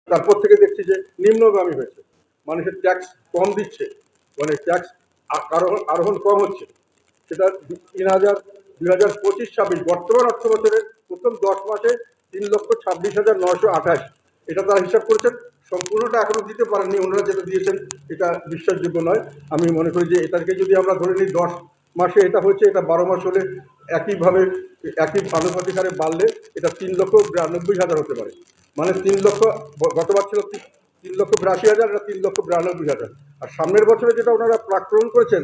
তারপর থেকে দেখছি যে নিম্নগামী হয়েছে, মানুষের ট্যাক্স কম দিচ্ছে, মানে ট্যাক্স আরোহণ কম হচ্ছে। সেটা 2025-26 বর্তমান অর্থ বছরের প্রথম 10 মাসে 3,26,928, এটা তারা হিসাব করেছেন। সম্পূর্ণটা এখনো দিতে পারেননি, ওনারা যেটা দিয়েছেন এটা বিশ্বাসযোগ্য নয়। আমি মনে করি যে এটাকে যদি আমরা ধরে নিই 10 মাসে এটা হচ্ছে, এটা 12 মাস হলে একইভাবে একই আনুপাতিক হারে বাড়লে এটা 3,92,000 হতে পারে। মানে 3 লক্ষ, গতবার ছিল 3,82,000, এটা 3,92,000। আর সামনের বছরে যেটা ওনারা প্রাক্কলন করেছেন,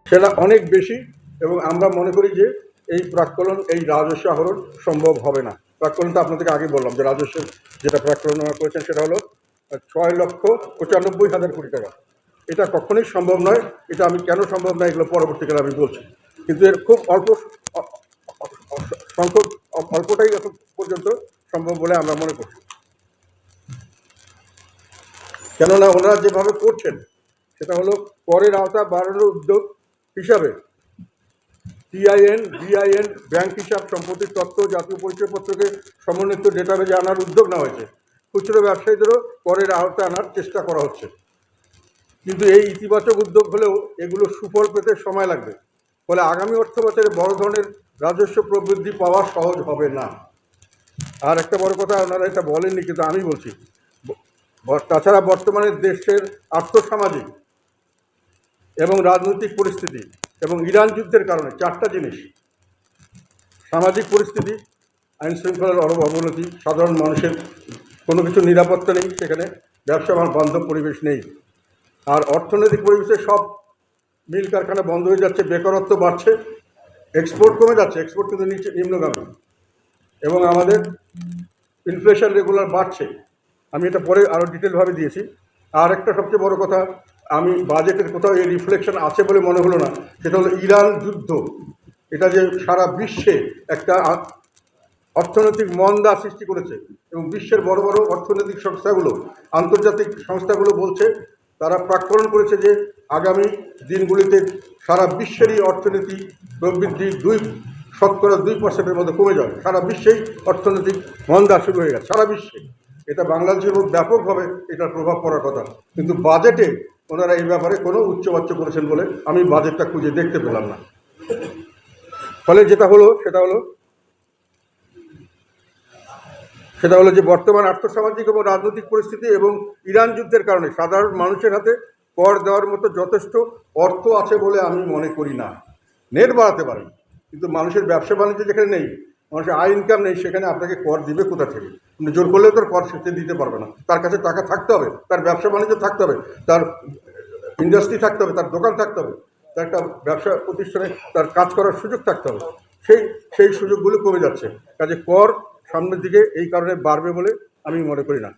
সেটা অনেক বেশি। এবং আমরা মনে করি যে এই প্রাক্কলন, এই রাজস্ব আহরণ সম্ভব হবে না। প্রাক্কলনটা আপনাদেরকে আগে বললাম যে রাজস্বের যেটা প্রাক্কলন করেছেন সেটা হলো 6,95,000 কোটি টাকা। এটা কখনোই সম্ভব নয়। এটা আমি কেন সম্ভব নয় এগুলো পরবর্তীকালে আমি বলছি, কিন্তু এর খুব অল্প সংখ্যক, অল্পটাই এখন পর্যন্ত সম্ভব বলে আমরা মনে করছি। কেননা ওনারা যেভাবে করছেন সেটা হলো করের আওতা বাড়ানোর উদ্যোগ হিসাবে টিআইএন, বিআইএন, ব্যাংক হিসাব, সম্পত্তির তথ্য, জাতীয় পরিচয়পত্রকে সমন্বিত ডেটাবেজে আনার উদ্যোগ নেওয়া হয়েছে। খুচরো ব্যবসায়ীদেরও করের আওতা আনার চেষ্টা করা হচ্ছে। কিন্তু এই ইতিবাচক উদ্যোগ হলেও এগুলো সুফল পেতে সময় লাগবে। ফলে আগামী অর্থ বছরে বড় ধরনের রাজস্ব প্রবৃদ্ধি পাওয়া সহজ হবে না। আর একটা বড় কথা, ওনারা এটা বলেননি কিন্তু আমি বলছি, তাছাড়া বর্তমানে দেশের আর্থসামাজিক এবং রাজনৈতিক পরিস্থিতি এবং ইরান যুদ্ধের কারণে 4টা জিনিস: সামাজিক পরিস্থিতি, আইন শৃঙ্খলার অবনতি, সাধারণ মানুষের কোনো কিছু নিরাপত্তা নেই, সেখানে ব্যবসা বান্ধব পরিবেশ নেই। আর অর্থনৈতিক পরিবেশে সব মিল কারখানা বন্ধ হয়ে যাচ্ছে, বেকারত্ব বাড়ছে, এক্সপোর্ট কমে যাচ্ছে, এক্সপোর্ট কিন্তু নিম্নগামী, এবং আমাদের ইনফ্লেশন রেগুলার বাড়ছে। আমি এটা পরে আরও ডিটেলভাবে দিয়েছি। আর একটা সবচেয়ে বড় কথা, আমি বাজেটের কোথাও এই রিফ্লেকশন আছে বলে মনে হলো না, সেটা হলো ইরান যুদ্ধ। এটা যে সারা বিশ্বে একটা অর্থনৈতিক মন্দা সৃষ্টি করেছে, এবং বিশ্বের বড় বড় অর্থনৈতিক সংস্থাগুলো, আন্তর্জাতিক সংস্থাগুলো বলছে, তারা প্রাক্কলন করেছে যে আগামী দিনগুলিতে সারা বিশ্বেরই অর্থনীতি প্রবৃদ্ধি 2% মতো কমে যাবে। সারা বিশ্বেই অর্থনৈতিক মন্দা শুরু হয়ে গেছে, সারা বিশ্বে। এটা বাংলাদেশের উপর ব্যাপকভাবে এটার প্রভাব পড়ার কথা, কিন্তু বাজেটে ওনারা এই ব্যাপারে কোনো উচ্চবাচ্য করেছেন বলে আমি বাজেটটা খুঁজে দেখতে পেলাম না। ফলে যেটা হলো সেটা হলো যে বর্তমান আর্থসামাজিক এবং রাজনৈতিক পরিস্থিতি এবং ইরান যুদ্ধের কারণে সাধারণ মানুষের হাতে কর দেওয়ার মতো যথেষ্ট অর্থ আছে বলে আমি মনে করি না। নেট বাড়াতে পারেন, কিন্তু মানুষের ব্যবসা বাণিজ্য যেখানে নেই, মানুষের আয় ইনকাম নেই, সেখানে আপনাকে কর দিবে কোথা থেকে? কিন্তু জোর করলেও তার কর সে দিতে পারবে না। তার কাছে টাকা থাকতে হবে, তার ব্যবসা বাণিজ্য থাকতে হবে, তার ইন্ডাস্ট্রি থাকতে হবে, তার দোকান থাকতে হবে, তার একটা ব্যবসা প্রতিষ্ঠানে তার কাজ করার সুযোগ থাকতে হবে। সেই সুযোগগুলো কমে যাচ্ছে। কাজে কর সামনের দিকে এই কারণে বাড়বে বলে আমি মনে করি না।